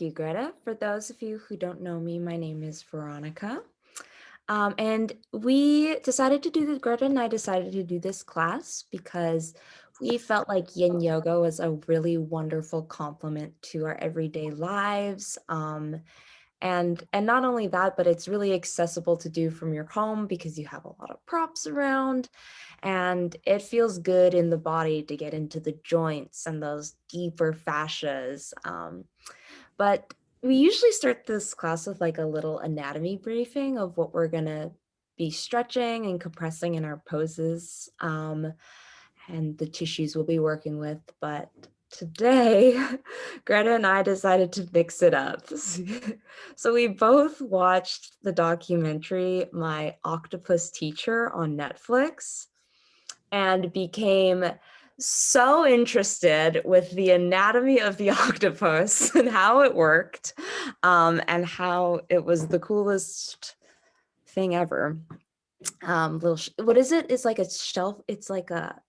you, Greta. For those of you who don't know me, my name is Veronica. And Greta and I decided to do this class because we felt like yin yoga was a really wonderful complement to our everyday lives. And not only that, but it's really accessible to do from your home because you have a lot of props around, and it feels good in the body to get into the joints and those deeper fascias. But we usually start this class with like a little anatomy briefing of what we're gonna be stretching and compressing in our poses, and the tissues we'll be working with. But today, Greta and I decided to mix it up. So we both watched the documentary My Octopus Teacher on Netflix and became so interested with the anatomy of the octopus and how it worked, and how it was the coolest thing ever. What is it? It's like a shelf. It's like a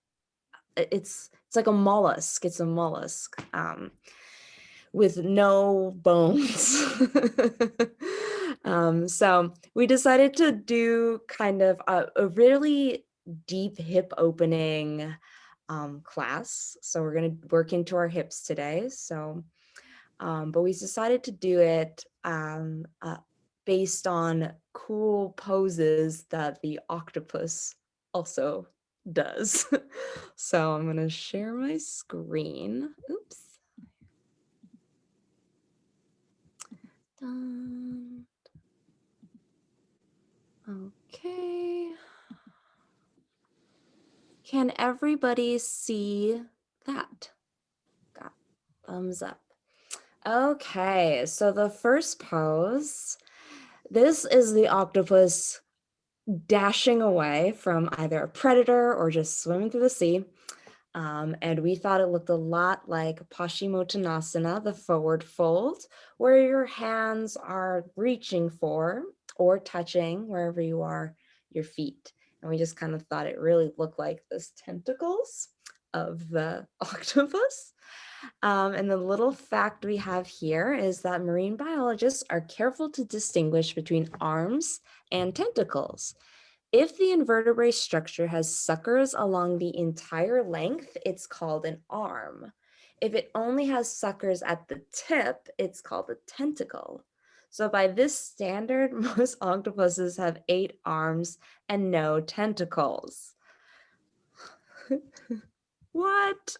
mollusk. It's a mollusk, with no bones. So we decided to do kind of a really deep hip opening class. So we're going to work into our hips today. But we decided to do it based on cool poses that the octopus also does. So I'm going to share my screen. Oops. Done. Okay. Can everybody see that? Got thumbs up. Okay, so the first pose, this is the octopus dashing away from either a predator or just swimming through the sea. And we thought it looked a lot like Paschimottanasana, the forward fold, where your hands are reaching for or touching wherever you are, your feet. And we just kind of thought it really looked like those tentacles of the octopus. And the little fact we have here is that marine biologists are careful to distinguish between arms and tentacles. If the invertebrate structure has suckers along the entire length, it's called an arm. If it only has suckers at the tip, it's called a tentacle. So by this standard, most octopuses have 8 arms and no tentacles. What?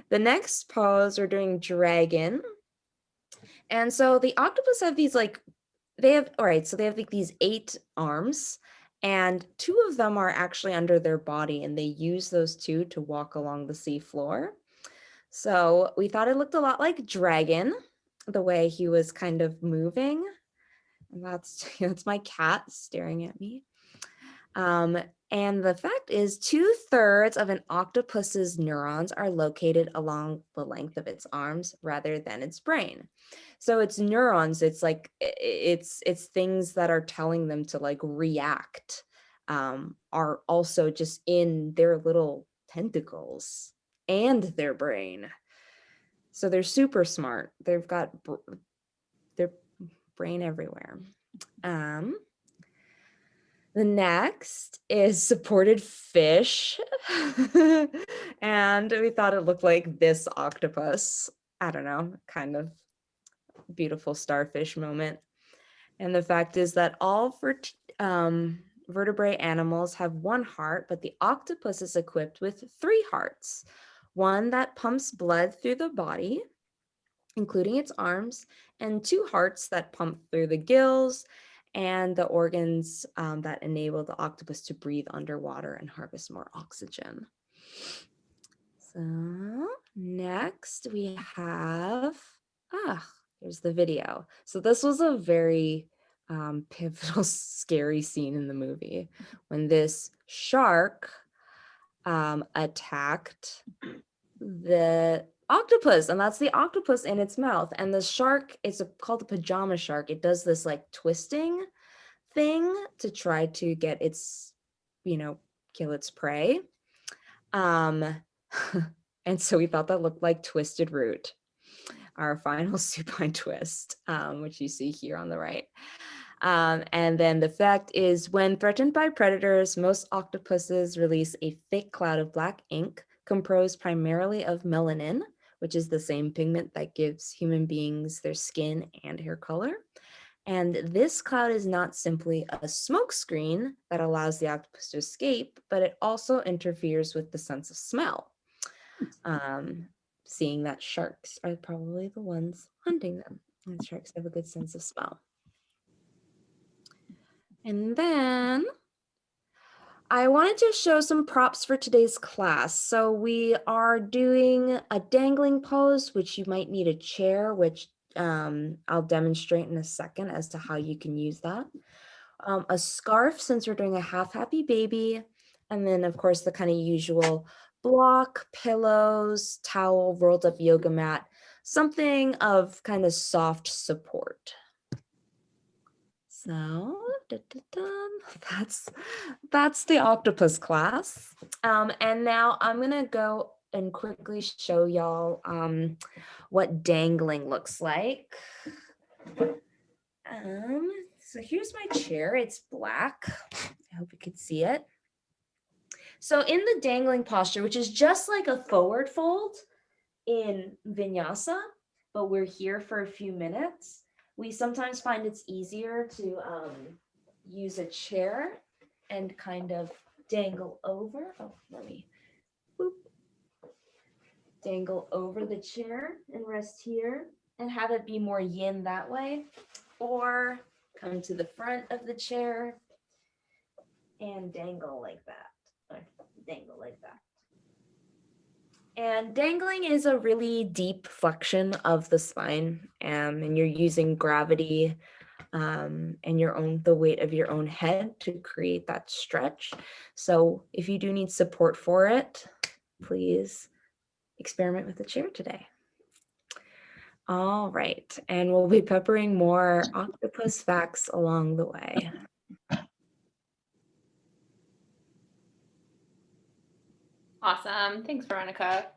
The next pose, we're doing dragon. And so the octopus have these they have like these 8 arms, and 2 of them are actually under their body, and they use those 2 to walk along the sea floor. So we thought it looked a lot like dragon, the way he was kind of moving. And that's my cat staring at me. And the fact is 2/3 of an octopus's neurons are located along the length of its arms rather than its brain. So it's neurons, it's like, it's things that are telling them to like react, are also just in their little tentacles and their brain. So they're super smart. They've got their brain everywhere. The next is supported fish. And we thought it looked like this octopus. I don't know, kind of beautiful starfish moment. And the fact is that all vertebrate animals have 1 heart, but the octopus is equipped with 3 hearts. One that pumps blood through the body, including its arms, and 2 hearts that pump through the gills and the organs that enable the octopus to breathe underwater and harvest more oxygen. So next we have, here's the video. So this was a very pivotal, scary scene in the movie when this shark attacked the octopus, and that's the octopus in its mouth. And the shark is called the pajama shark. It does this like twisting thing to try to get its, kill its prey. And so we thought that looked like Twisted Root. our final supine twist, which you see here on the right. And then the fact is, when threatened by predators, most octopuses release a thick cloud of black ink composed primarily of melanin, which is the same pigment that gives human beings their skin and hair color. And this cloud is not simply a smoke screen that allows the octopus to escape, but it also interferes with the sense of smell, seeing that sharks are probably the ones hunting them, and sharks have a good sense of smell. And then I wanted to show some props for today's class. So we are doing a dangling pose, which you might need a chair, which I'll demonstrate in a second as to how you can use that. A scarf, since we're doing a half happy baby. And then of course the kind of usual block, pillows, towel, rolled up yoga mat, something of kind of soft support. So that's the octopus class. And now I'm gonna go and quickly show y'all what dangling looks like. So here's my chair. It's black. I hope you can see it. So in the dangling posture, which is just like a forward fold in vinyasa, but we're here for a few minutes, we sometimes find it's easier to use a chair and kind of dangle over. Oh, let me dangle over the chair and rest here and have it be more yin that way. Or come to the front of the chair and dangle like that. Or dangle like that. And dangling is a really deep flexion of the spine, and you're using gravity and the weight of your own head to create that stretch. So if you do need support for it, please experiment with the chair today. All right, and we'll be peppering more octopus facts along the way. Awesome. Thanks, Veronica.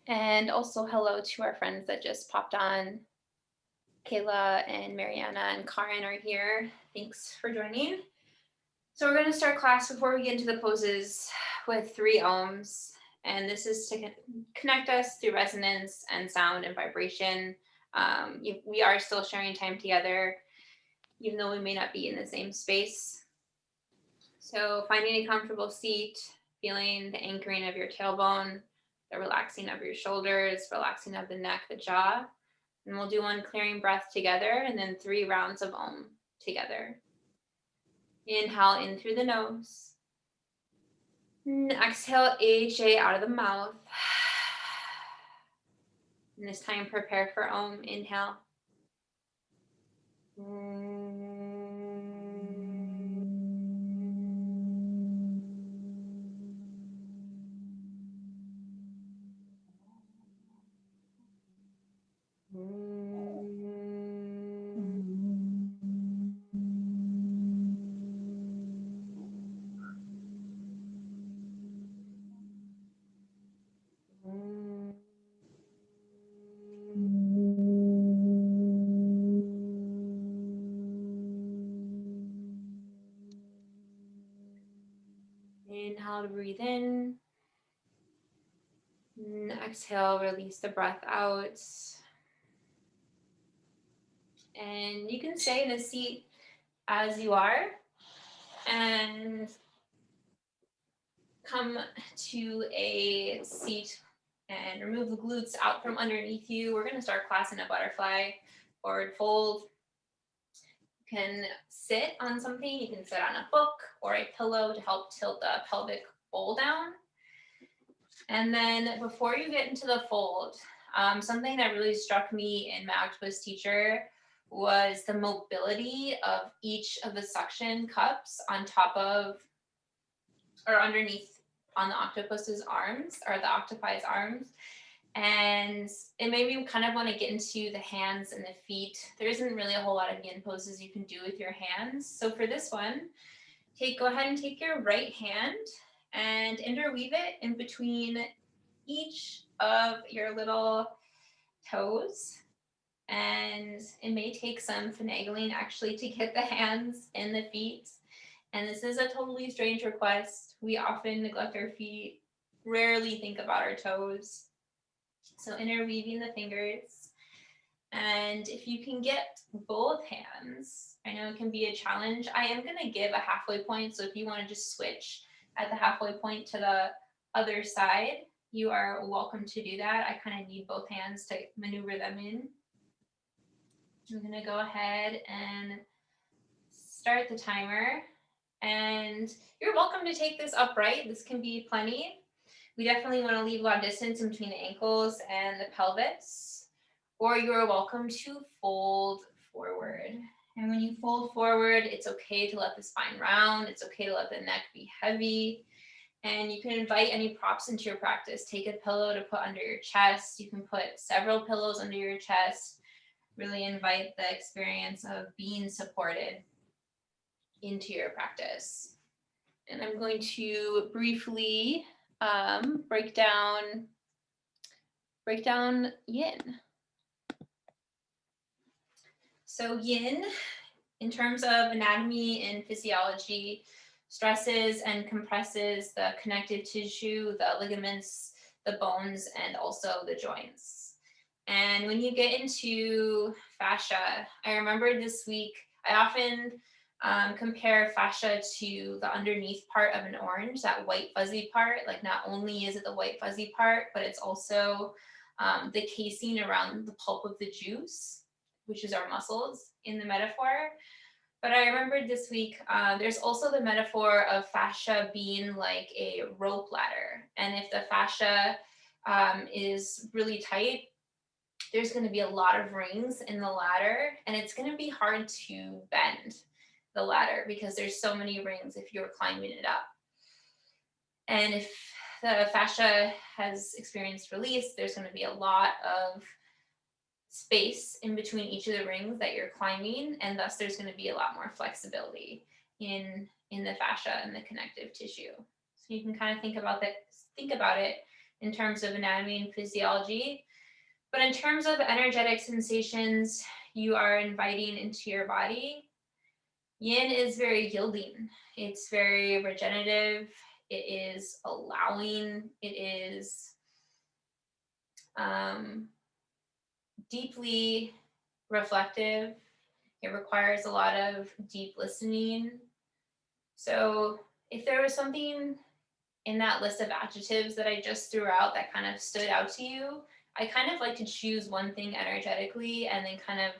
And also hello to our friends that just popped on. Kayla and Mariana and Karen are here. Thanks for joining. So we're going to start class before we get into the poses with 3 ohms. And this is to connect us through resonance and sound and vibration. We are still sharing time together, even though we may not be in the same space. So finding a comfortable seat, feeling the anchoring of your tailbone, the relaxing of your shoulders, relaxing of the neck, the jaw. And we'll do 1 clearing breath together and then 3 rounds of Om together. Inhale in through the nose. And exhale HA out of the mouth. And this time prepare for Om. Inhale. Inhale to breathe in. And exhale, release the breath out. And you can stay in a seat as you are and come to a seat and remove the glutes out from underneath you. We're going to start class in a butterfly forward fold. You can sit on something. You can sit on a book or a pillow to help tilt the pelvic bowl down. And then before you get into the fold, something that really struck me in My Octopus Teacher was the mobility of each of the suction cups on top of or underneath on the octopus's arms or the octopi's arms. And it made me kind of want to get into the hands and the feet. There isn't really a whole lot of yin poses you can do with your hands. So for this one, go ahead and take your right hand and interweave it in between each of your little toes. And it may take some finagling actually to get the hands and the feet. And this is a totally strange request. We often neglect our feet, rarely think about our toes. So interweaving the fingers. And if you can get both hands, I know it can be a challenge. I am going to give a halfway point. So if you want to just switch at the halfway point to the other side, you are welcome to do that. I kind of need both hands to maneuver them in. I'm going to go ahead and start the timer. And you're welcome to take this upright. This can be plenty. We definitely want to leave a lot of distance in between the ankles and the pelvis. Or you're welcome to fold forward. And when you fold forward, it's okay to let the spine round. It's okay to let the neck be heavy. And you can invite any props into your practice. Take a pillow to put under your chest. You can put several pillows under your chest. Really invite the experience of being supported into your practice. And I'm going to briefly break down yin. So yin, in terms of anatomy and physiology, stresses and compresses the connective tissue, the ligaments, the bones, and also the joints. And when you get into fascia, I remember this week, I often compare fascia to the underneath part of an orange, that white fuzzy part. Like not only is it the white fuzzy part, but it's also the casing around the pulp of the juice, which is our muscles in the metaphor. But I remembered this week, there's also the metaphor of fascia being like a rope ladder. And if the fascia is really tight, there's going to be a lot of rings in the ladder, and it's going to be hard to bend the ladder because there's so many rings if you're climbing it up. And if the fascia has experienced release, there's going to be a lot of space in between each of the rings that you're climbing, and thus there's going to be a lot more flexibility in the fascia and the connective tissue. So you can kind of think about it in terms of anatomy and physiology. But in terms of energetic sensations you are inviting into your body, yin is very yielding. It's very regenerative. It is allowing. It is deeply reflective. It requires a lot of deep listening. So if there was something in that list of adjectives that I just threw out that kind of stood out to you, I kind of like to choose one thing energetically and then kind of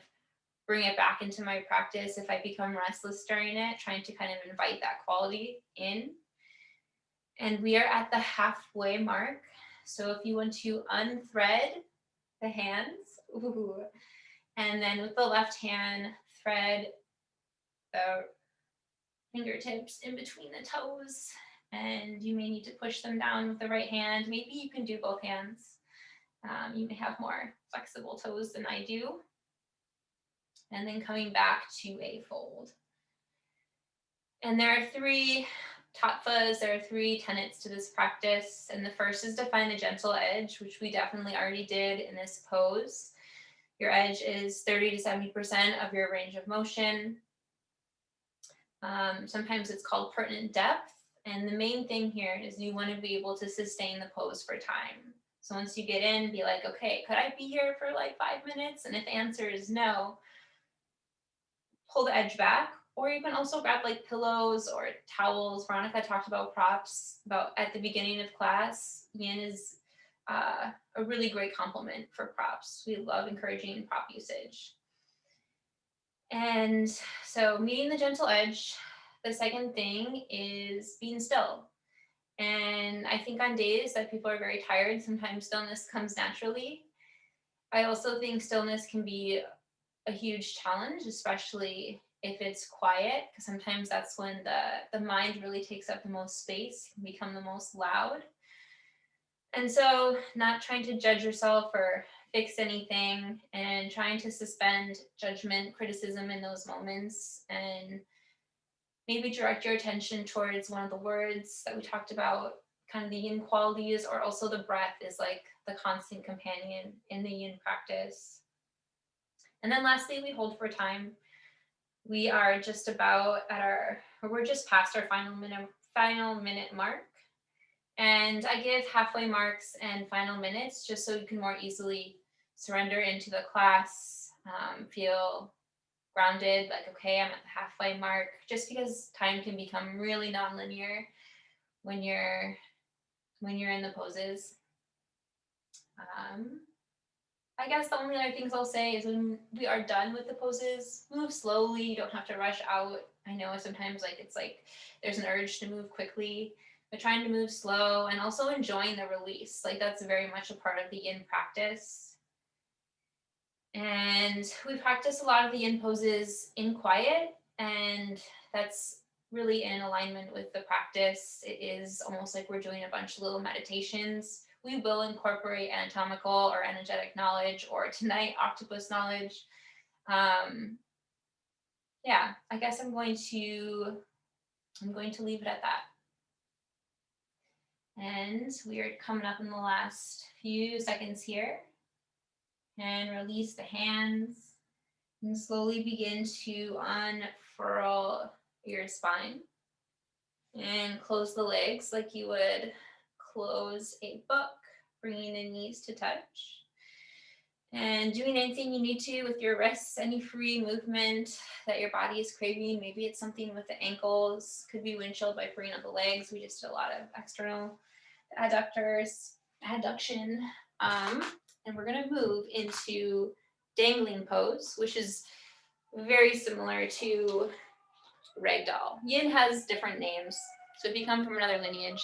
bring it back into my practice if I become restless during it, trying to kind of invite that quality in. And we are at the halfway mark. So if you want to unthread the hands, ooh, and then with the left hand, thread the fingertips in between the toes. And you may need to push them down with the right hand. Maybe you can do both hands. You may have more flexible toes than I do. And then coming back to a fold. And there are three tattvas, there are three tenets to this practice. And the first is to find the gentle edge, which we definitely already did in this pose. Your edge is 30 to 70% of your range of motion. Sometimes it's called pertinent depth. And the main thing here is you want to be able to sustain the pose for time. So once you get in, be like, okay, could I be here for like 5 minutes? And if the answer is no, pull the edge back. Or you can also grab like pillows or towels. Veronica talked about props about at the beginning of class. Yin is a really great complement for props. We love encouraging prop usage. And so meeting the gentle edge, the second thing is being still. And I think on days that people are very tired, sometimes stillness comes naturally. I also think stillness can be a huge challenge, especially if it's quiet, because sometimes that's when the mind really takes up the most space, can become the most loud. And so not trying to judge yourself or fix anything and trying to suspend judgment, criticism in those moments, and maybe direct your attention towards one of the words that we talked about, kind of the yin qualities, or also the breath is like the constant companion in the yin practice. And then lastly, we hold for time. We are just about at we're just past our final minute mark. And I give halfway marks and final minutes just so you can more easily surrender into the class, feel grounded, like, okay, I'm at the halfway mark, just because time can become really nonlinear when you're in the poses. Um, I guess the only other things I'll say is when we are done with the poses, move slowly. You don't have to rush out. I know sometimes it's like there's an urge to move quickly, but trying to move slow and also enjoying the release. Like that's very much a part of the yin practice. And we practice a lot of the yin poses in quiet, and that's really in alignment with the practice. It is almost like we're doing a bunch of little meditations. We will incorporate anatomical or energetic knowledge, or tonight octopus knowledge. Yeah, I guess I'm going to leave it at that. And we are coming up in the last few seconds here. And release the hands and slowly begin to unfurl your spine and close the legs like you would close a book, bringing the knees to touch. And doing anything you need to with your wrists, any free movement that your body is craving. Maybe it's something with the ankles, could be windshield by bringing up the legs. We just did a lot of external adduction. And we're going to move into dangling pose, which is very similar to ragdoll. Yin has different names. So if you come from another lineage,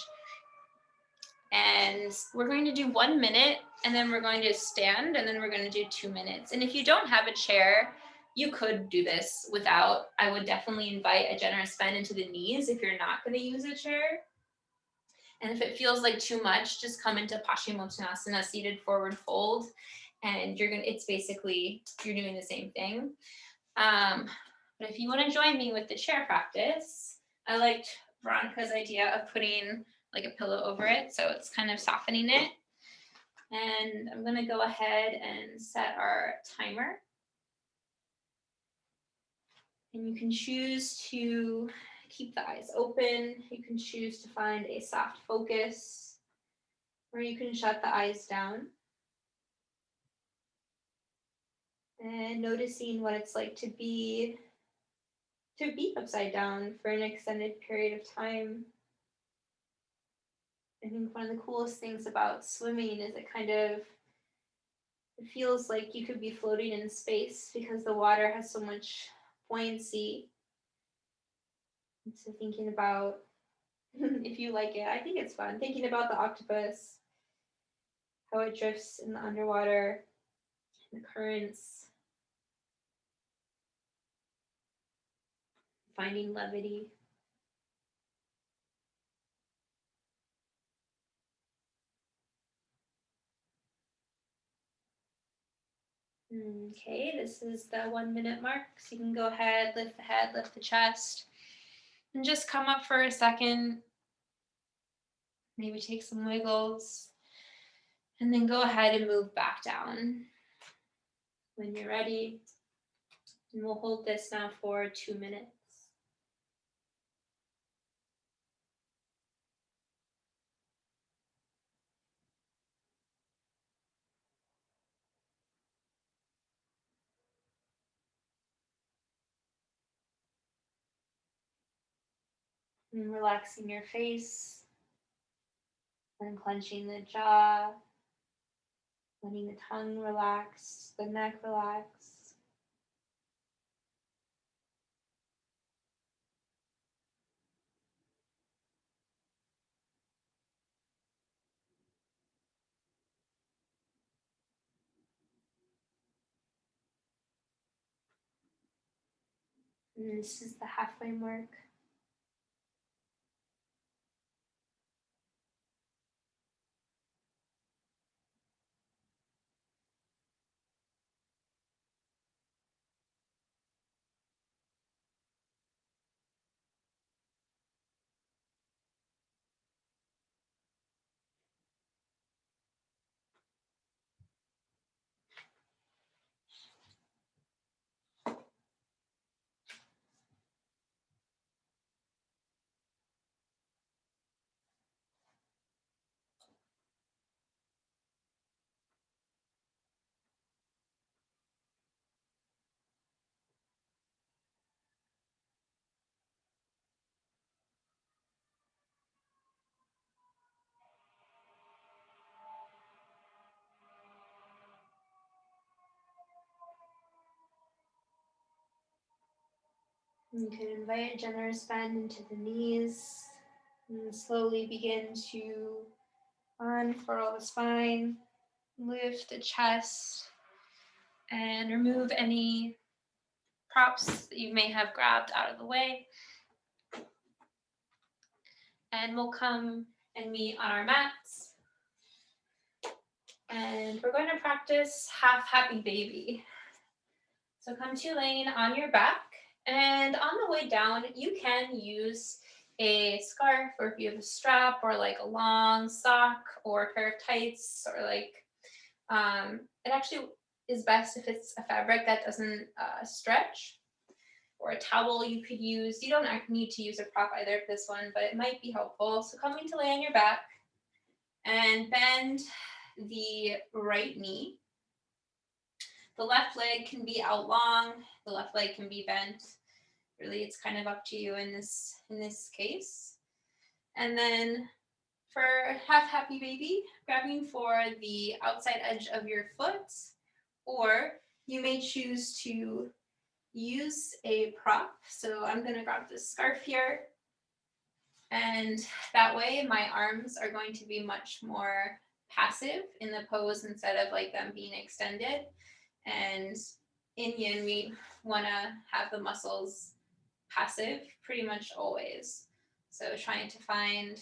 and we're going to do 1 minute, and then we're going to stand, and then we're going to do 2 minutes. And if you don't have a chair, you could do this without. I would definitely invite a generous bend into the knees if you're not going to use a chair. And if it feels like too much, just come into Paschimottanasana, seated forward fold, and it's basically, you're doing the same thing. But if you want to join me with the chair practice, I liked Veronica's idea of putting like a pillow over it, so it's kind of softening it. And I'm going to go ahead and set our timer. And you can choose to keep the eyes open. You can choose to find a soft focus, or you can shut the eyes down. And noticing what it's like to be upside down for an extended period of time. I think one of the coolest things about swimming is it feels like you could be floating in space because the water has so much buoyancy. And so thinking about, if you like it, I think it's fun, thinking about the octopus, how it drifts in the underwater, the currents, finding levity. Okay, this is the 1 minute mark. So you can go ahead, lift the head, lift the chest, and just come up for a second. Maybe take some wiggles, and then go ahead and move back down when you're ready. And we'll hold this now for 2 minutes. And relaxing your face, unclenching the jaw, letting the tongue relax, the neck relax. And this is the halfway mark. You can invite a generous bend into the knees and slowly begin to unfurl the spine, lift the chest, and remove any props that you may have grabbed out of the way. And we'll come and meet on our mats. And we're going to practice half happy baby. So come to laying on your back. And on the way down, you can use a scarf, or if you have a strap or like a long sock or a pair of tights, or like it actually is best if it's a fabric that doesn't stretch, or a towel you could use. You don't need to use a prop either for this one, but it might be helpful. So coming to lay on your back and bend the right knee. The left leg can be out long, the left leg can be bent. Really, it's kind of up to you in this case. And then for half happy baby, grabbing for the outside edge of your foot, or you may choose to use a prop. So I'm going to grab this scarf here, and that way my arms are going to be much more passive in the pose instead of like them being extended. And in yin, we want to have the muscles passive pretty much always. So trying to find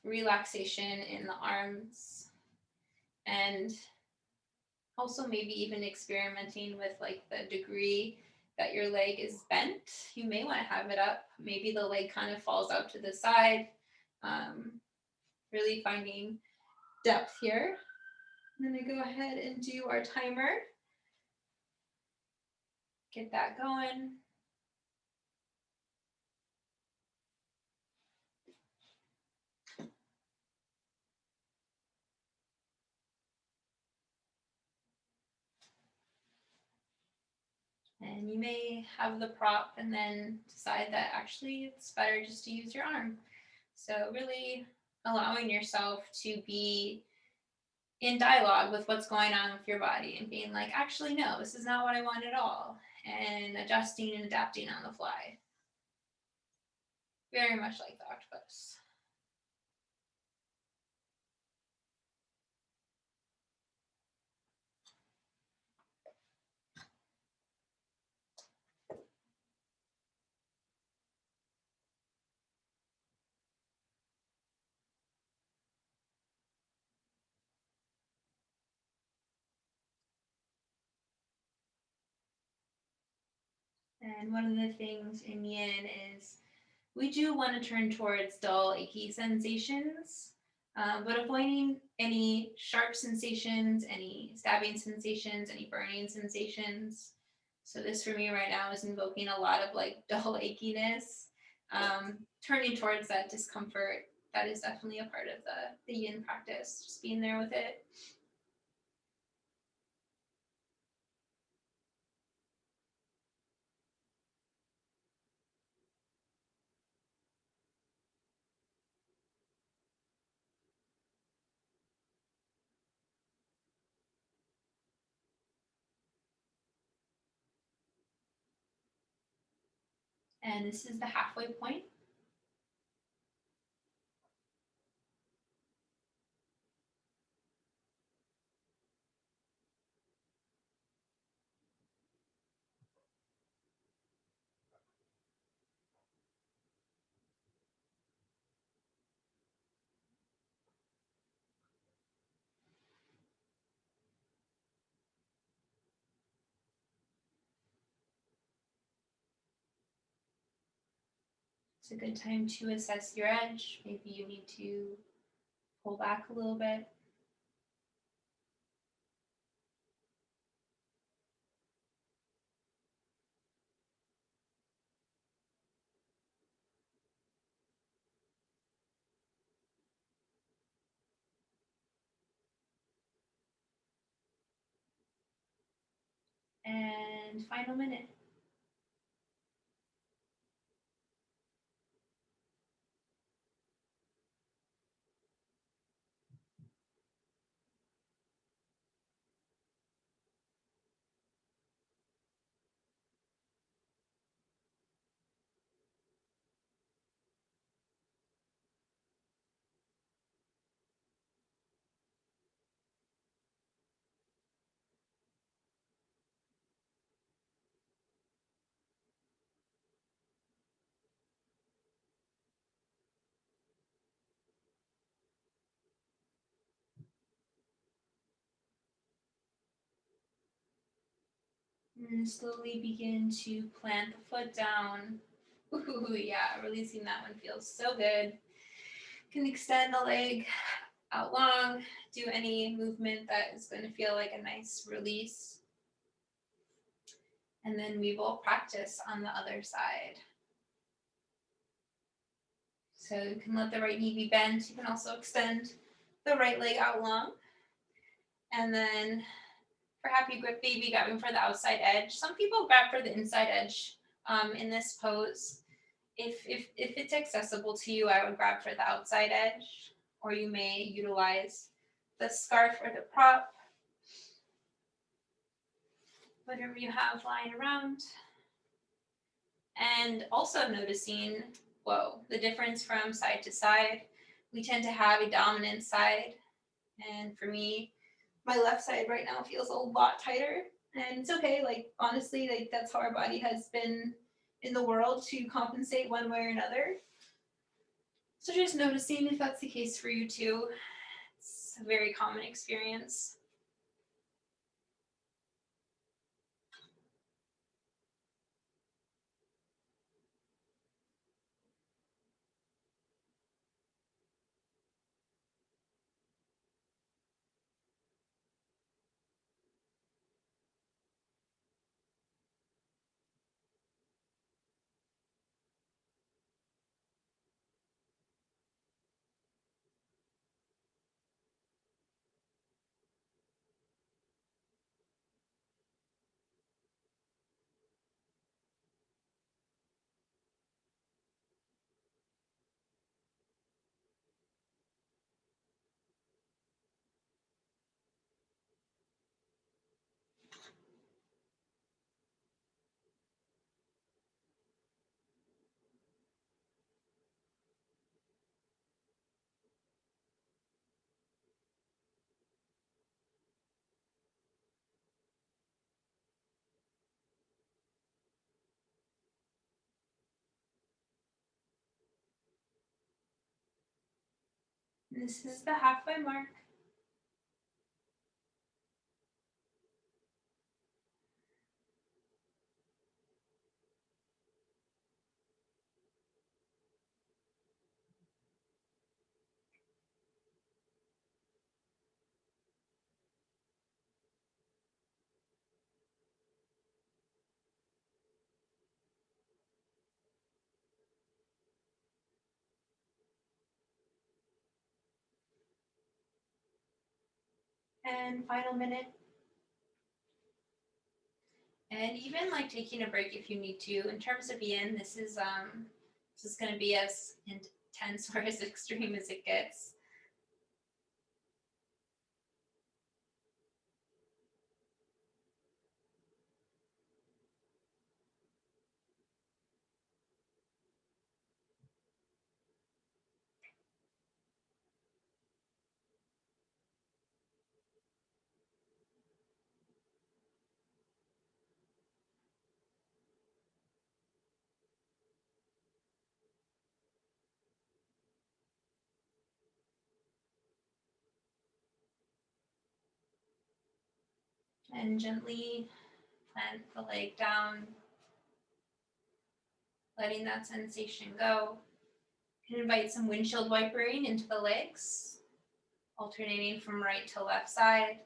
relaxation in the arms, and also maybe even experimenting with like the degree that your leg is bent. You may want to have it up. Maybe the leg kind of falls out to the side. Really finding depth here. I'm going to go ahead and do our timer. Get that going. And you may have the prop and then decide that actually it's better just to use your arm. So really allowing yourself to be in dialogue with what's going on with your body and being like, actually, no, this is not what I want at all. And adjusting and adapting on the fly. Very much like the octopus. And one of the things in yin is we do want to turn towards dull, achy sensations, but avoiding any sharp sensations, any stabbing sensations, any burning sensations. So this for me right now is invoking a lot of like dull achiness, turning towards that discomfort. That is definitely a part of the yin practice, just being there with it. And this is the halfway point. It's a good time to assess your edge. Maybe you need to pull back a little bit. And final minute. And slowly begin to plant the foot down. Ooh, yeah, releasing that one feels so good. You can extend the leg out long, do any movement that is going to feel like a nice release. And then we will practice on the other side. So you can let the right knee be bent. You can also extend the right leg out long. And then for happy grip baby, grabbing for the outside edge. Some people grab for the inside edge in this pose. If it's accessible to you, I would grab for the outside edge, or you may utilize the scarf or the prop, whatever you have lying around. And also noticing, whoa, the difference from side to side. We tend to have a dominant side, and for me, my left side right now feels a lot tighter, and it's okay. Like honestly, like that's how our body has been in the world to compensate one way or another. So just noticing if that's the case for you too. It's a very common experience. This is the halfway mark. And final minute. And even like taking a break if you need to. In terms of yin, this is going to be as intense or as extreme as it gets. And gently plant the leg down, letting that sensation go. You can invite some windshield wipering into the legs, alternating from right to left side.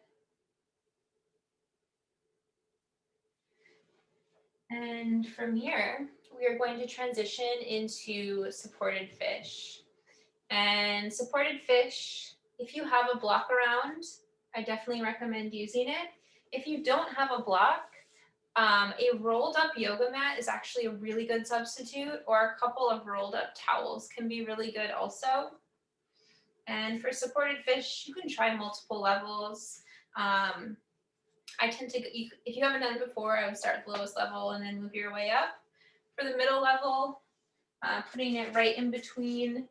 And from here, we are going to transition into supported fish. And supported fish, if you have a block around, I definitely recommend using it. If you don't have a block, a rolled up yoga mat is actually a really good substitute, or a couple of rolled up towels can be really good also. And for supported fish, you can try multiple levels. I tend to, if you haven't done it before, I would start at the lowest level and then move your way up. For the middle level, putting it right in between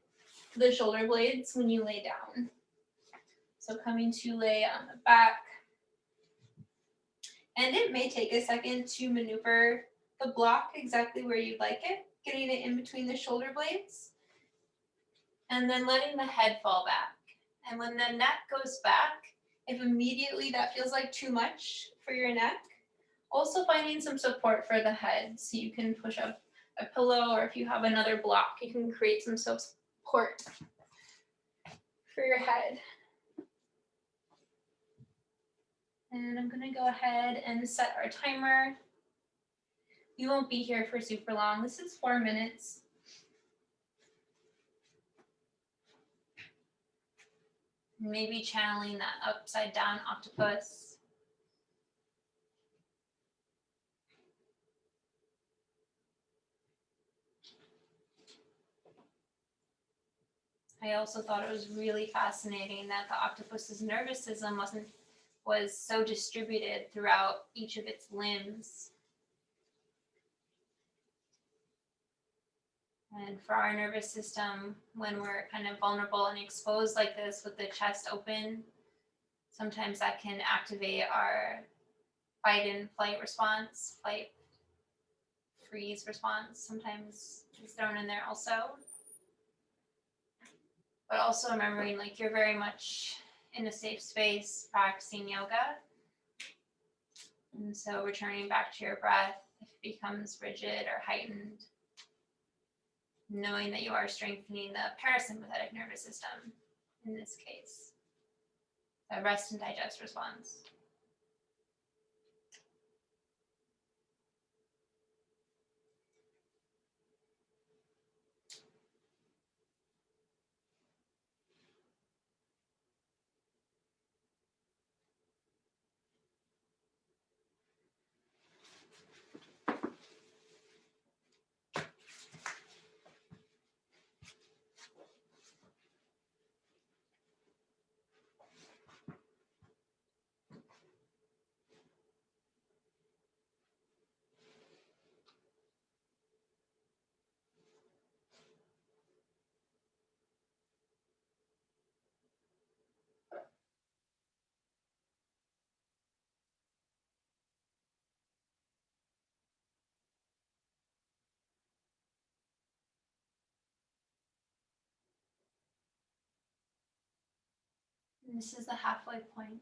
the shoulder blades when you lay down. So coming to lay on the back. And it may take a second to maneuver the block exactly where you'd like it, getting it in between the shoulder blades, and then letting the head fall back. And when the neck goes back, if immediately that feels like too much for your neck, Also finding some support for the head, so you can push up a pillow, or if you have another block, you can create some support for your head. And I'm gonna go ahead and set our timer. We won't be here for super long. This is 4 minutes. Maybe channeling that upside down octopus. I also thought it was really fascinating that the octopus's nervous system was so distributed throughout each of its limbs. And for our nervous system, when we're kind of vulnerable and exposed like this with the chest open, sometimes that can activate our fight and flight response, fight freeze response. Sometimes is thrown in there also. But also remembering like you're very much in a safe space practicing yoga. And so returning back to your breath, if it becomes rigid or heightened, knowing that you are strengthening the parasympathetic nervous system in this case, the rest and digest response. And this is the halfway point.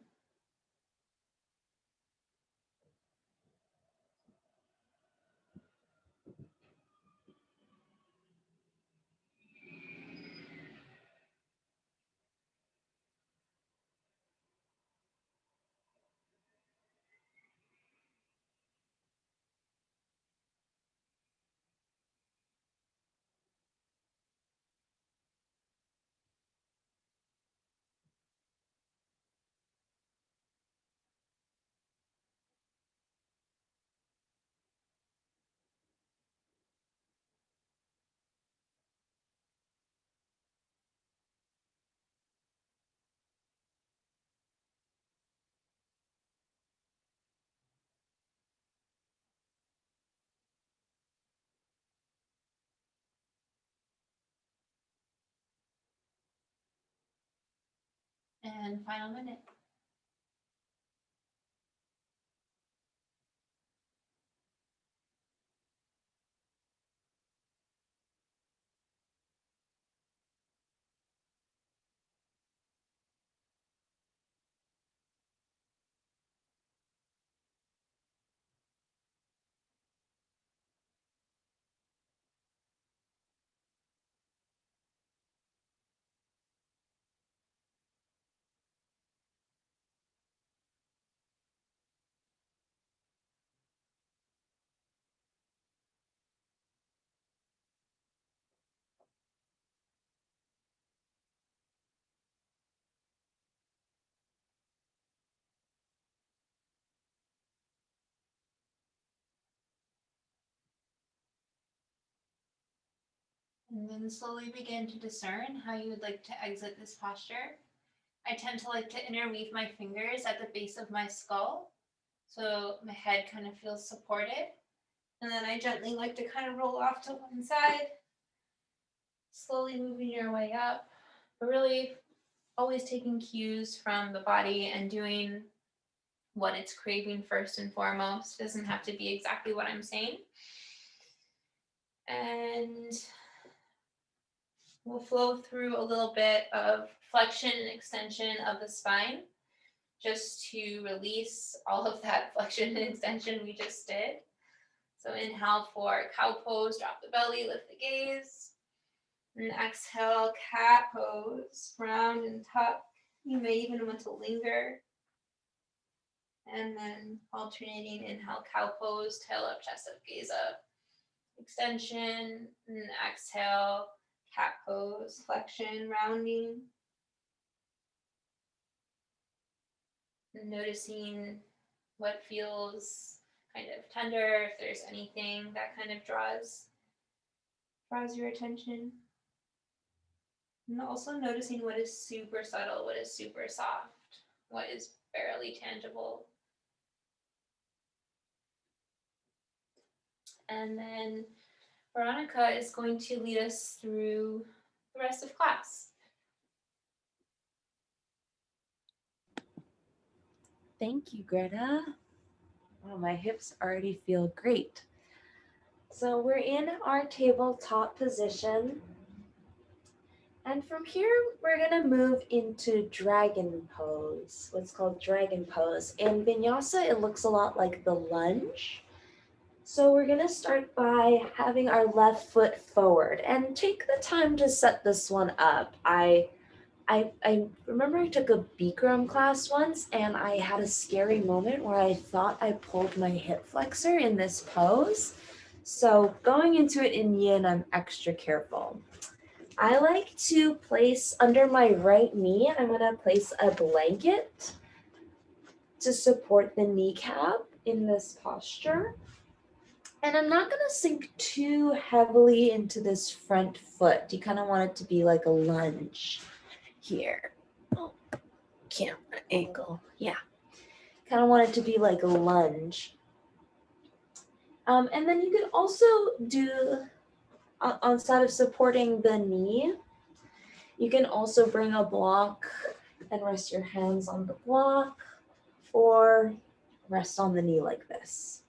And final minute. And then slowly begin to discern how you would like to exit this posture. I tend to like to interweave my fingers at the base of my skull, so my head kind of feels supported. And then I gently like to kind of roll off to one side, slowly moving your way up, but really always taking cues from the body and doing what it's craving first and foremost. It doesn't have to be exactly what I'm saying. And we'll flow through a little bit of flexion and extension of the spine, just to release all of that flexion and extension we just did. So inhale for cow pose, drop the belly, lift the gaze. And exhale, cat pose, round and tuck. You may even want to linger. And then alternating inhale, cow pose, tail up, chest up, gaze up. Extension, and exhale, cat pose, flexion, rounding. And noticing what feels kind of tender, if there's anything that kind of draws your attention. And also noticing what is super subtle, what is super soft, what is barely tangible. And then Veronica is going to lead us through the rest of class. Thank you, Greta. Wow, my hips already feel great. So we're in our tabletop position. And from here, we're gonna move into dragon pose, what's called dragon pose. In vinyasa, it looks a lot like the lunge. So we're gonna start by having our left foot forward and take the time to set this one up. I remember I took a Bikram class once and I had a scary moment where I thought I pulled my hip flexor in this pose. So going into it in yin, I'm extra careful. I like to place under my right knee, I'm gonna place a blanket to support the kneecap in this posture. And I'm not gonna sink too heavily into this front foot. You kind of want it to be like a lunge here. Oh, camera angle, yeah. Kind of want it to be like a lunge. And then you can also do, outside of supporting the knee, you can also bring a block and rest your hands on the block or rest on the knee like this.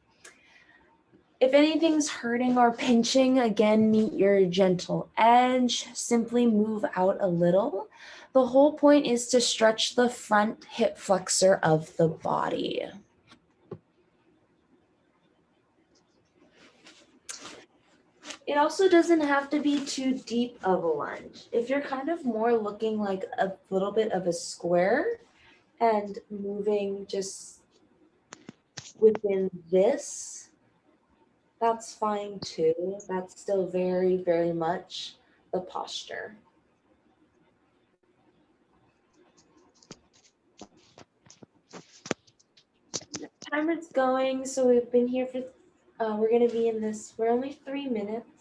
If anything's hurting or pinching, again, meet your gentle edge. Simply move out a little. The whole point is to stretch the front hip flexor of the body. It also doesn't have to be too deep of a lunge. If you're kind of more looking like a little bit of a square and moving just within this, that's fine too. That's still very, very much the posture. Timer's going, so we've been here for, we're gonna be in this, we're only 3 minutes.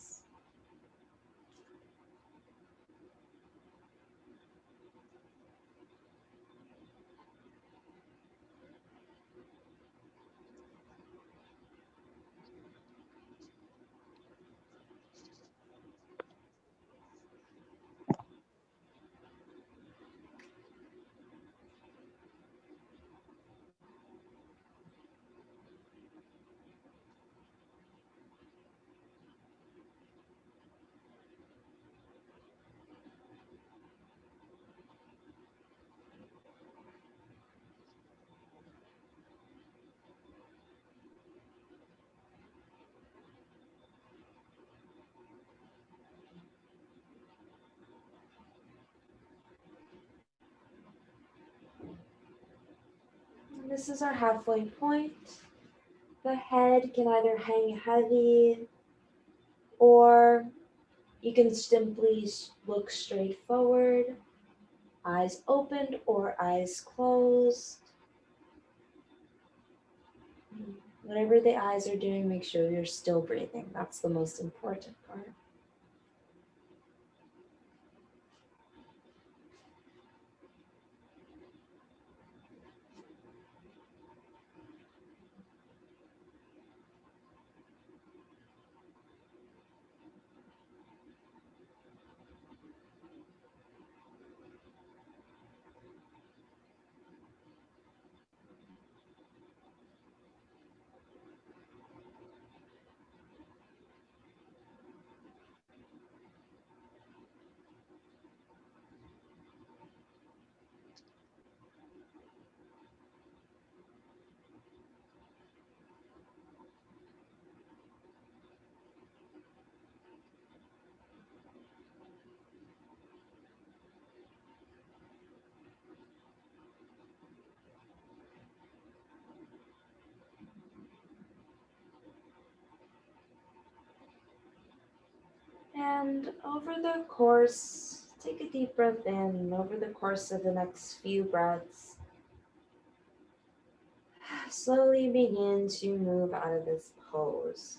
And this is our halfway point. The head can either hang heavy or you can simply look straight forward, eyes opened or eyes closed. Whatever the eyes are doing, make sure you're still breathing. That's the most important part. And over the course, take a deep breath in. Over the course of the next few breaths, slowly begin to move out of this pose.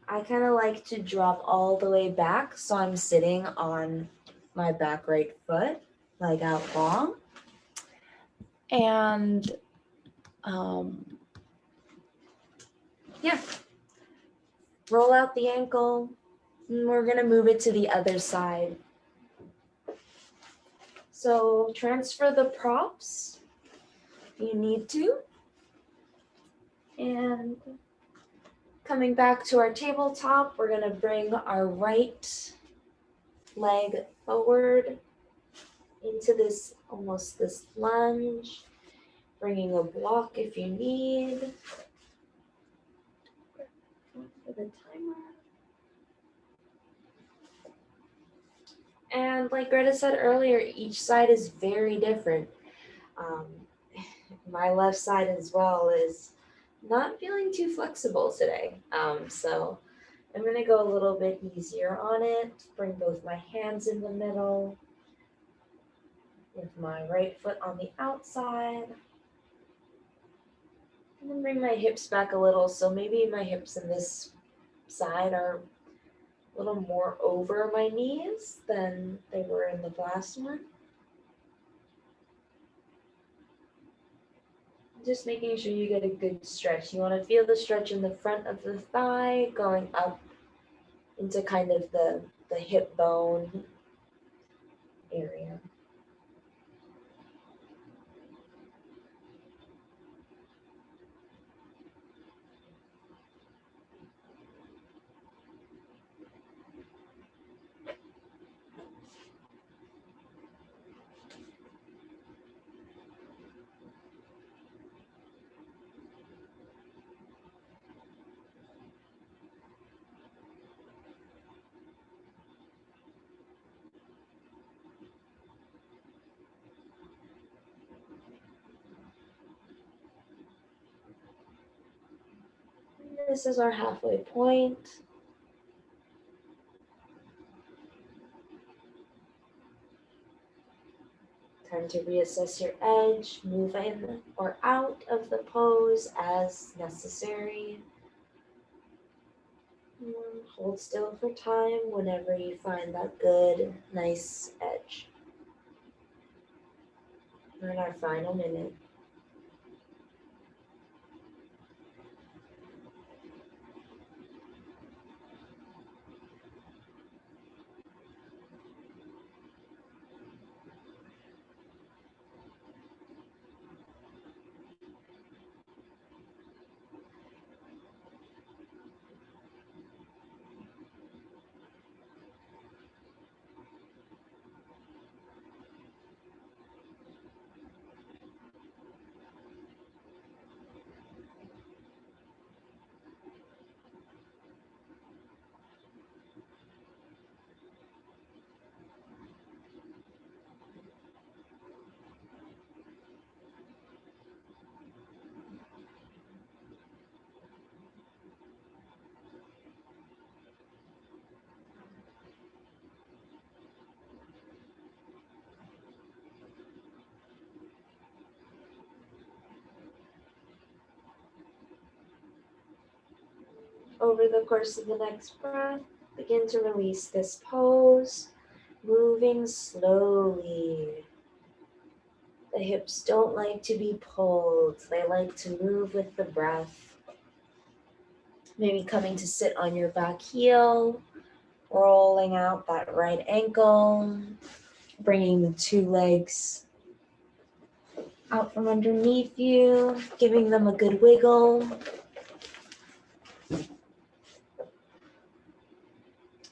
I kind of like to drop all the way back, so I'm sitting on my back right foot, like out long. And yeah, roll out the ankle. And we're going to move it to the other side. So transfer the props if you need to. And coming back to our tabletop, we're going to bring our right leg forward into this, almost this lunge, bringing a block if you need. For the timer. And like Greta said earlier, each side is very different. Um, my left side as well is not feeling too flexible today. So I'm going to go a little bit easier on it. Bring both my hands in the middle with my right foot on the outside. And then bring my hips back a little. So maybe my hips in this side are a little more over my knees than they were in the last one. Just making sure you get a good stretch. You want to feel the stretch in the front of the thigh going up into kind of the hip bone area. This is our halfway point. Time to reassess your edge, move in or out of the pose as necessary. Hold still for time whenever you find that good, nice edge. We're in our final minute. Over the course of the next breath, begin to release this pose, moving slowly. The hips don't like to be pulled. They like to move with the breath. Maybe coming to sit on your back heel, rolling out that right ankle, bringing the two legs out from underneath you, giving them a good wiggle.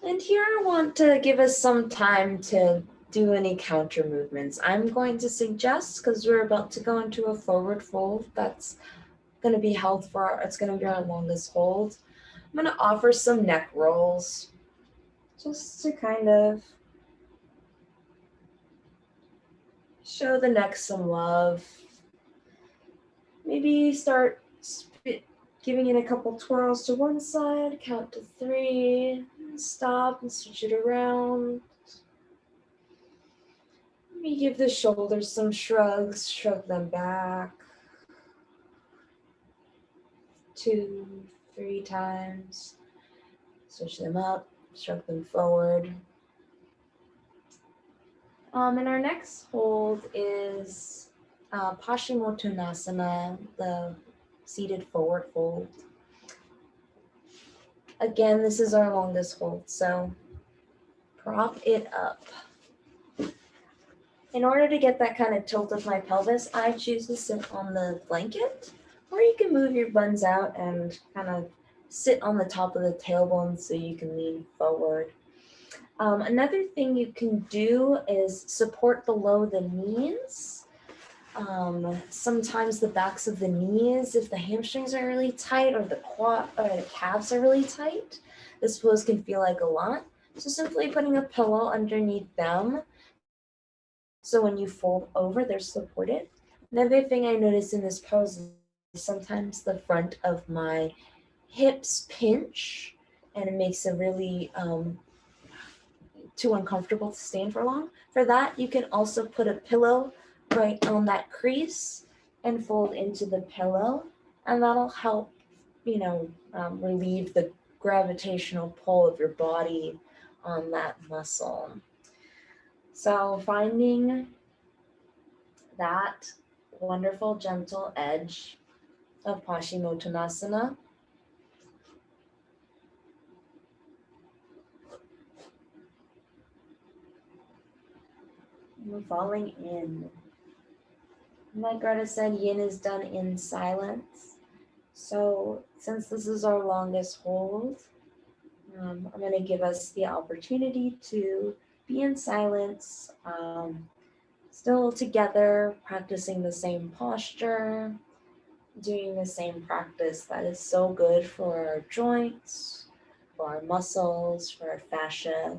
And here I want to give us some time to do any counter movements. I'm going to suggest, because we're about to go into a forward fold that's going to be held for, it's going to be our longest hold. I'm going to offer some neck rolls just to kind of show the neck some love. Maybe start giving it a couple twirls to one side, count to 3, And stop and switch it around. Let me give the shoulders some shrugs, shrug them back. 2, 3 times. Switch them up, shrug them forward. And our next hold is Paschimottanasana, the seated forward fold. Again, this is our longest hold, so prop it up. In order to get that kind of tilt of my pelvis, I choose to sit on the blanket, or you can move your buns out and kind of sit on the top of the tailbone so you can lean forward. Another thing you can do is support below the knees. Sometimes the backs of the knees, if the hamstrings are really tight or the quad or the calves are really tight, this pose can feel like a lot. So simply putting a pillow underneath them, so when you fold over, they're supported. Another thing I notice in this pose is sometimes the front of my hips pinch, and it makes it really too uncomfortable to stand for long. For that, you can also put a pillow right on that crease and fold into the pillow, and that'll help, relieve the gravitational pull of your body on that muscle. So finding that wonderful gentle edge of Paschimottanasana. We're falling in. Like Greta said, yin is done in silence. So since this is our longest hold, I'm going to give us the opportunity to be in silence, still together, practicing the same posture, doing the same practice that is so good for our joints, for our muscles, for our fascia.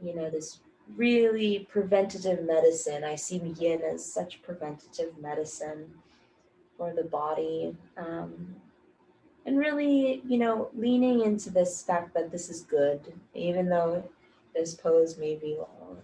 This really preventative medicine. I see yin as such preventative medicine for the body. And really, leaning into this fact that this is good, even though this pose may be long.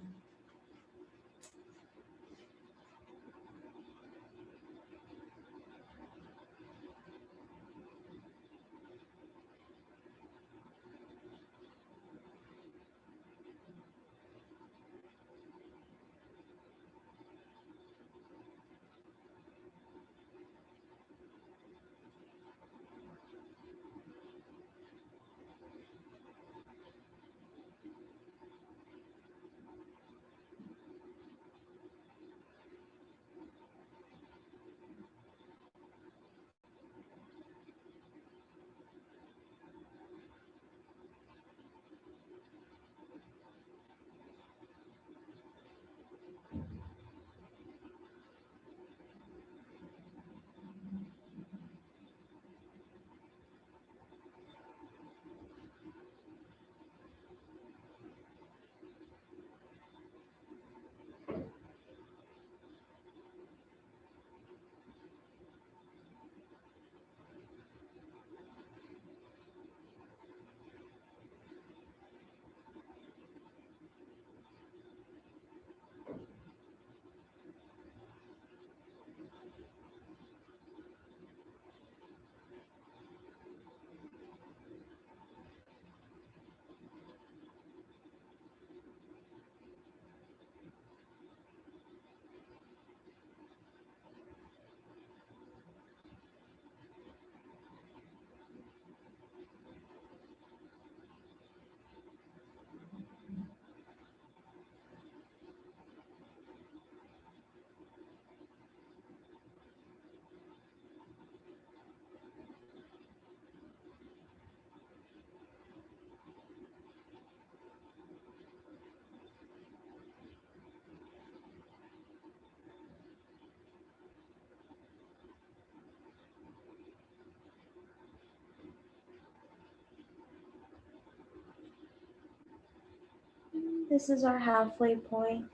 This is our halfway point.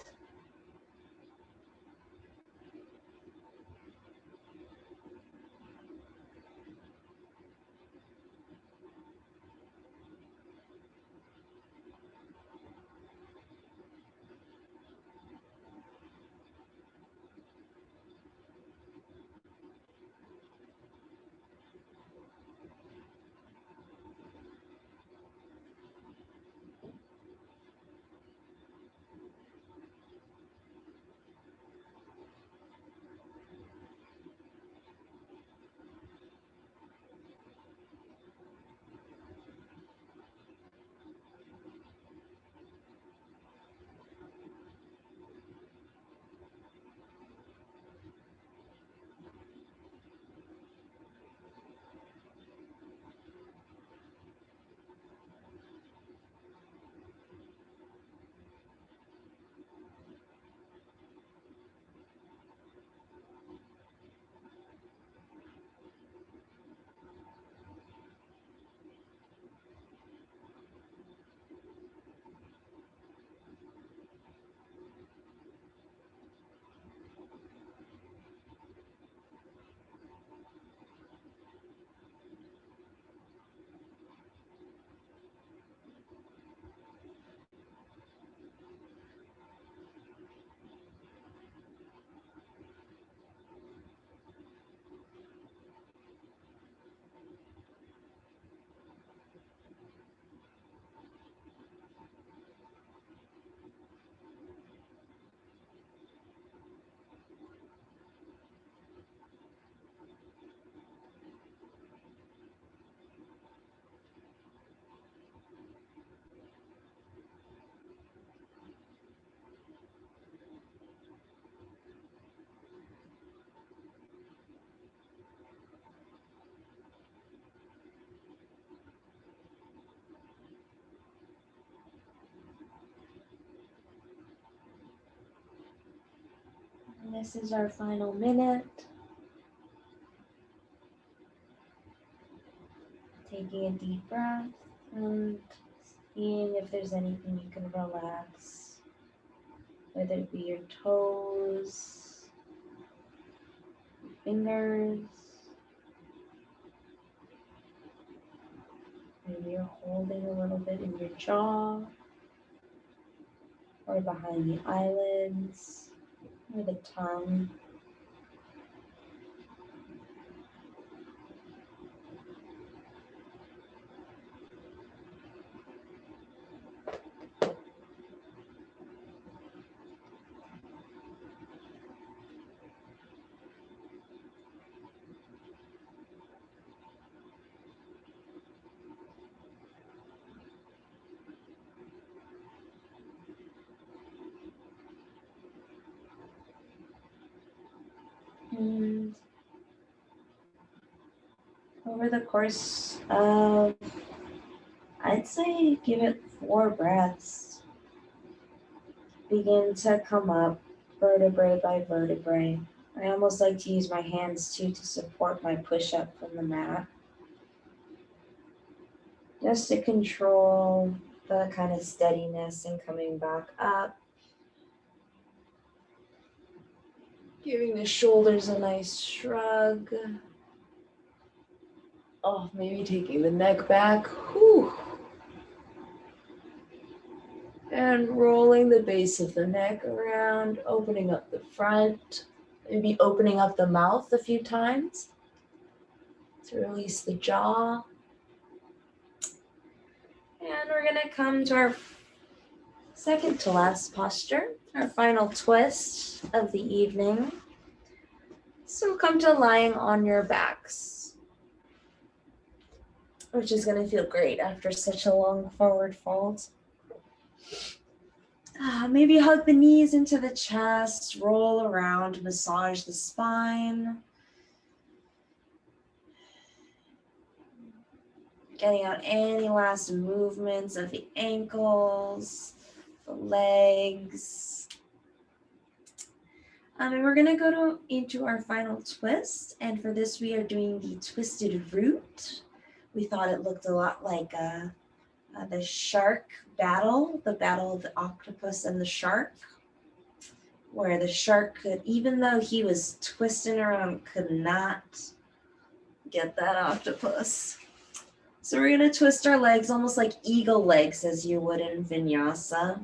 This is our final minute. Taking a deep breath and seeing if there's anything you can relax, whether it be your toes, your fingers, maybe you're holding a little bit in your jaw, or behind the eyelids, or the tongue. And over the course of, I'd say, give it 4 breaths. Begin to come up vertebrae by vertebrae. I almost like to use my hands too to support my push-up from the mat. Just to control the kind of steadiness and coming back up. Giving the shoulders a nice shrug. Oh, maybe taking the neck back. Whew. And rolling the base of the neck around, opening up the front, maybe opening up the mouth a few times to release the jaw. And we're gonna come to our second to last posture, our final twist of the evening. So come to lying on your backs, which is gonna feel great after such a long forward fold. Maybe hug the knees into the chest, roll around, massage the spine. Getting out any last movements of the ankles, the legs. And we're gonna go into our final twist. And for this, we are doing the twisted root. We thought it looked a lot like the shark battle, the battle of the octopus and the shark, where the shark could, even though he was twisting around, could not get that octopus. So we're gonna twist our legs almost like eagle legs as you would in vinyasa.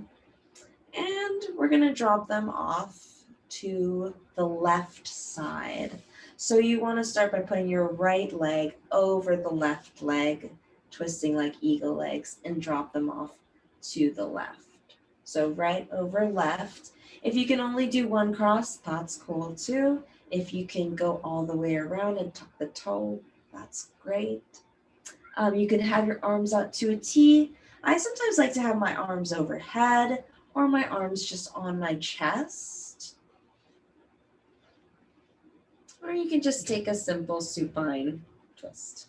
And we're gonna drop them off to the left side. So you wanna start by putting your right leg over the left leg, twisting like eagle legs, and drop them off to the left. So right over left. If you can only do one cross, that's cool too. If you can go all the way around and tuck the toe, that's great. You can have your arms out to a T. I sometimes like to have my arms overhead or my arms just on my chest. Or you can just take a simple supine twist.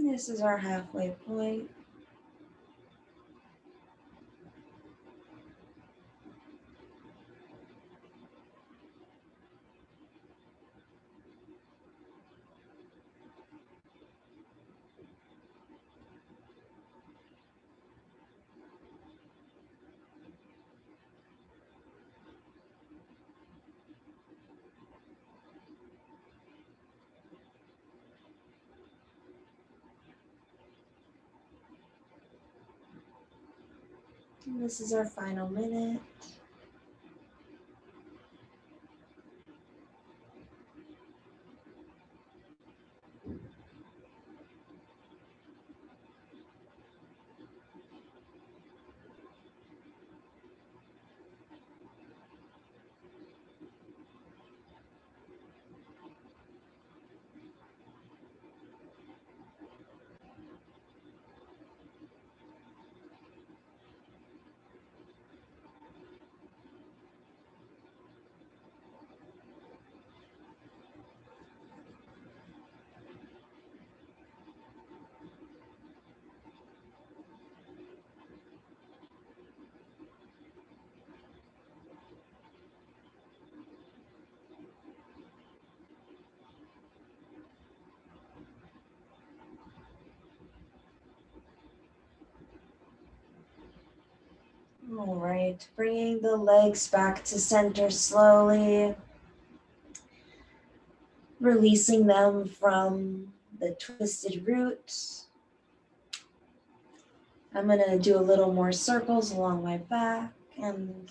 This is our halfway point. And this is our final minute. All right, bringing the legs back to center slowly, releasing them from the twisted root. I'm gonna do a little more circles along my back and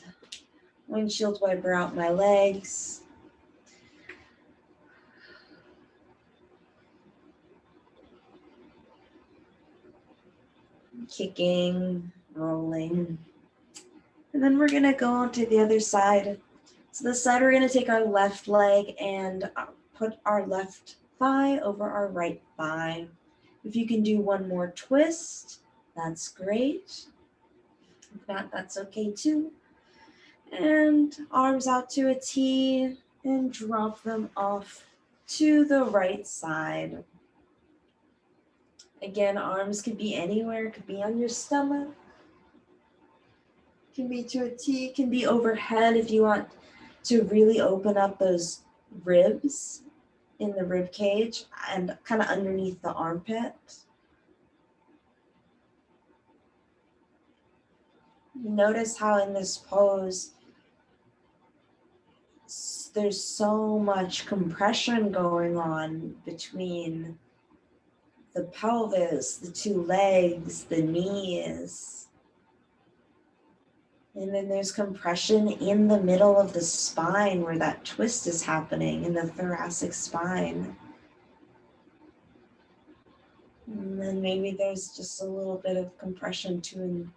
windshield wiper out my legs. Kicking, rolling. And then we're gonna go on to the other side. So this side, we're gonna take our left leg and put our left thigh over our right thigh. If you can do one more twist, that's great. If not, that's okay too. And arms out to a T and drop them off to the right side. Again, arms could be anywhere, could be on your stomach, can be to a T, can be overhead if you want to really open up those ribs in the rib cage and kind of underneath the armpit. Notice how in this pose, there's so much compression going on between the pelvis, the two legs, the knees. And then there's compression in the middle of the spine where that twist is happening in the thoracic spine. And then maybe there's just a little bit of compression too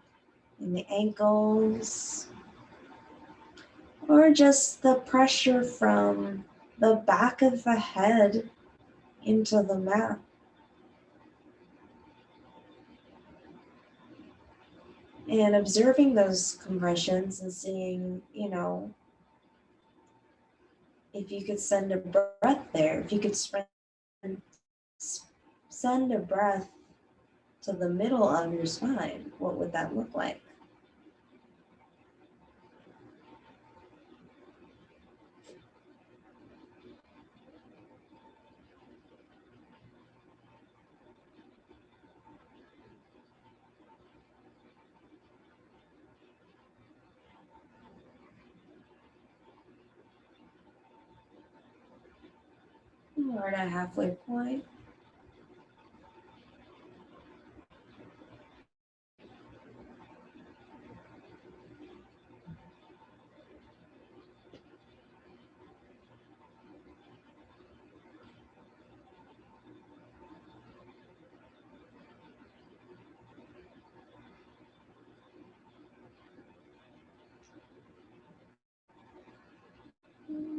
in the ankles. Or just the pressure from the back of the head into the mat. And observing those compressions and seeing, if you could send a breath there, if you could send a breath to the middle of your spine, what would that look like? We're at a halfway point.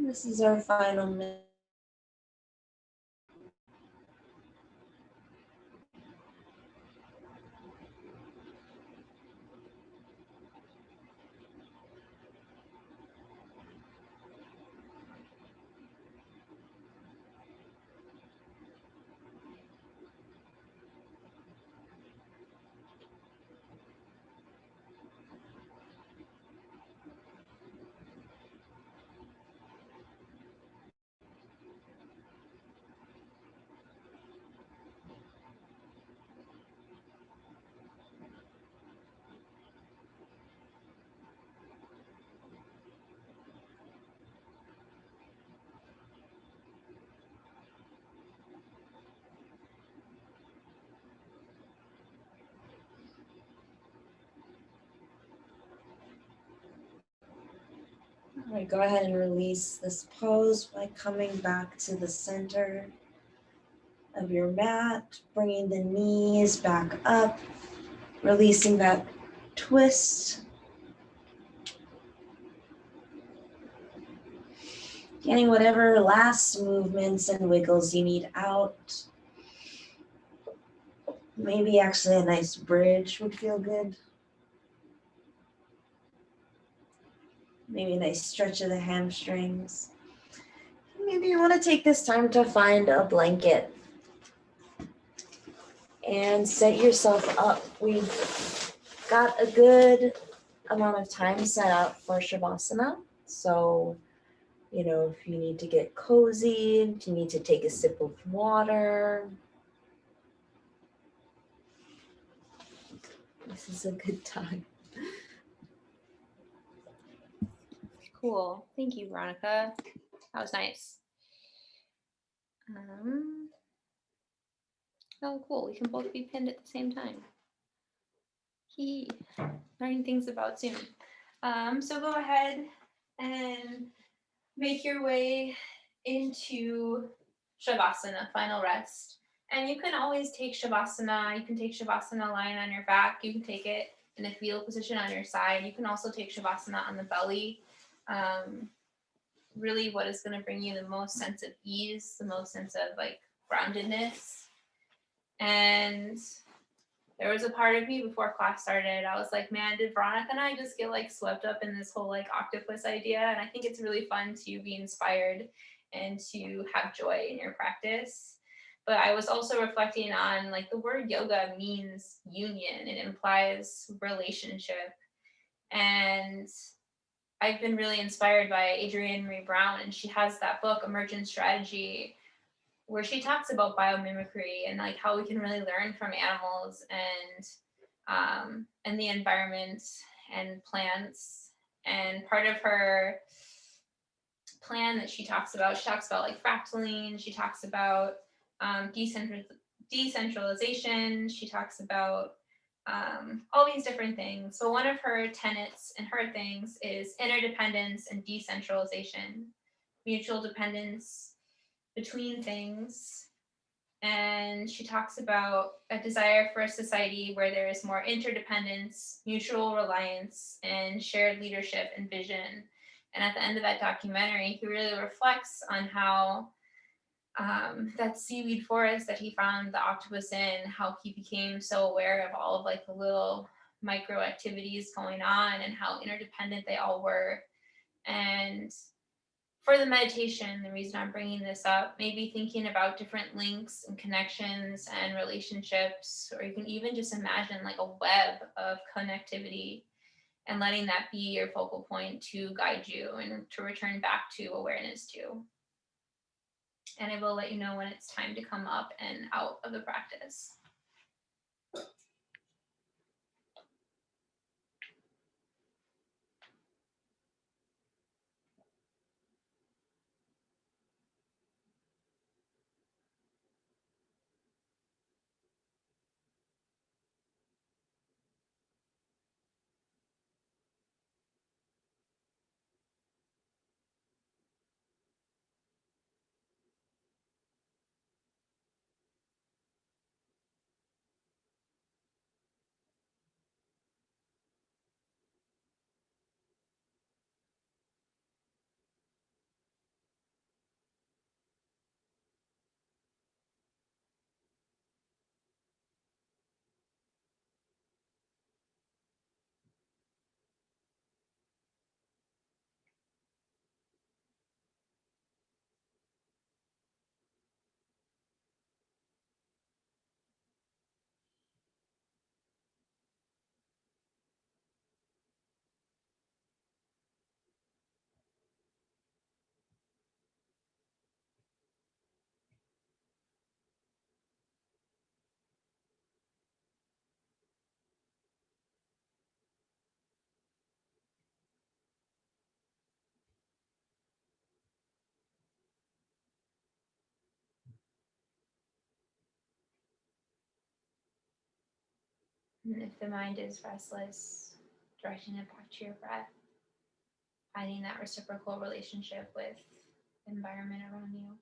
This is our final minute. All right, go ahead and release this pose by coming back to the center of your mat, bringing the knees back up, releasing that twist. Getting whatever last movements and wiggles you need out. Maybe actually a nice bridge would feel good. Maybe a nice stretch of the hamstrings. Maybe you want to take this time to find a blanket and set yourself up. We've got a good amount of time set up for Shavasana. So, if you need to get cozy, if you need to take a sip of water, this is a good time. Cool. Thank you, Veronica. That was nice. Oh, cool. We can both be pinned at the same time. Learning things about Zoom. So go ahead and make your way into Shavasana, final rest. And you can always take Shavasana. You can take Shavasana lying on your back. You can take it in a fetal position on your side. You can also take Shavasana on the belly. Really what is going to bring you the most sense of ease, the most sense of groundedness. And there was a part of me before class started, I was like, man, did Veronica and I just get swept up in this whole octopus idea? And I think it's really fun to be inspired and to have joy in your practice. But I was also reflecting on the word yoga means union. It implies relationship. And I've been really inspired by Adrienne Marie Brown, and she has that book, Emergent Strategy, where she talks about biomimicry and how we can really learn from animals and the environment and plants. And part of her plan that she talks about fractaling. She talks about decentralization. She talks about all these different things. So one of her tenets and her things is interdependence and decentralization, mutual dependence between things. And she talks about a desire for a society where there is more interdependence, mutual reliance, and shared leadership and vision. And at the end of that documentary, he really reflects on how that seaweed forest that he found the octopus in, how he became so aware of all of the little micro activities going on and how interdependent they all were. And for the meditation, the reason I'm bringing this up, maybe thinking about different links and connections and relationships, or you can even just imagine a web of connectivity and letting that be your focal point to guide you and to return back to awareness to. And I will let you know when it's time to come up and out of the practice. And if the mind is restless, directing it back to your breath. finding that reciprocal relationship with the environment around you.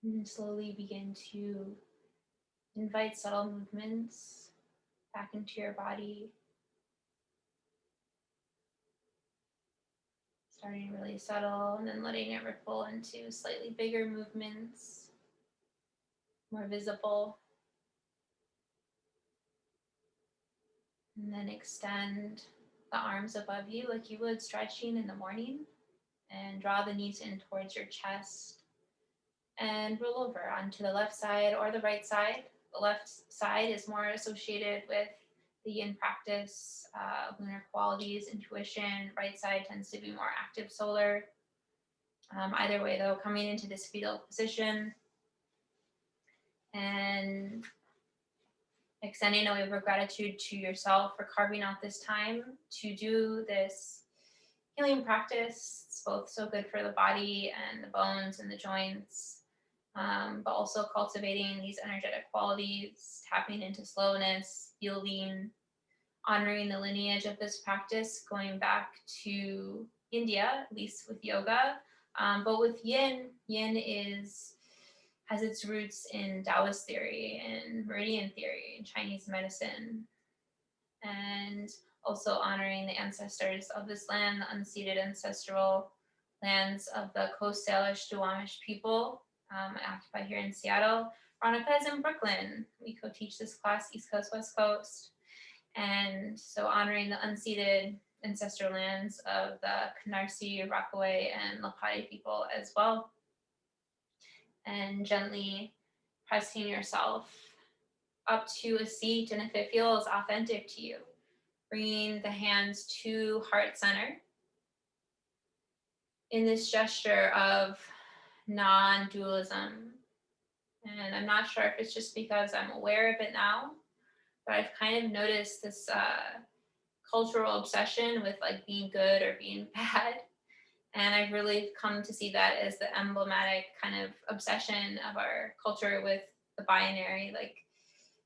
And slowly begin to invite subtle movements back into your body, starting really subtle and then letting it ripple into slightly bigger movements, more visible. And then extend the arms above you like you would stretching in the morning, and draw the knees in towards your chest and roll over onto the left side or the right side. The left side is more associated with the yin practice, lunar qualities, intuition. Right side tends to be more active solar. Either way, though, coming into this fetal position and extending a wave of gratitude to yourself for carving out this time to do this healing practice. It's both so good for the body and the bones and the joints, but also cultivating these energetic qualities, tapping into slowness, yielding, honoring the lineage of this practice, going back to India, at least with yoga. But with yin, has its roots in Taoist theory and meridian theory and Chinese medicine, and also honoring the ancestors of this land, the unceded ancestral lands of the Coast Salish Duwamish people. I occupy here in Seattle. Veronica is in Brooklyn. We co-teach this class, East Coast, West Coast. And so honoring the unceded ancestral lands of the Canarsie, Rockaway, and Lapati people as well. And gently pressing yourself up to a seat, and if it feels authentic to you, bringing the hands to heart center in this gesture of non-dualism. And I'm not sure if it's just because I'm aware of it now, but I've kind of noticed this cultural obsession with like being good or being bad. And I've really come to see that as the emblematic kind of obsession of our culture with the binary. Like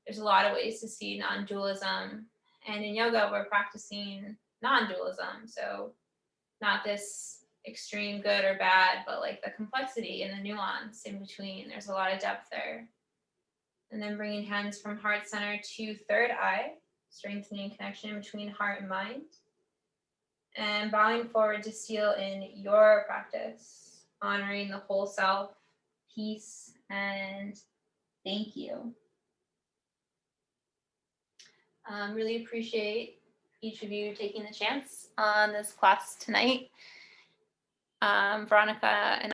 there's a lot of ways to see non-dualism. And in yoga, we're practicing non-dualism. So not this extreme good or bad, but like the complexity and the nuance in between. There's a lot of depth there. And then bringing hands from heart center to third eye, strengthening connection between heart and mind. And bowing forward to seal in your practice. honoring the whole self, peace, and thank you. Really appreciate each of you taking the chance on this class tonight. Veronica and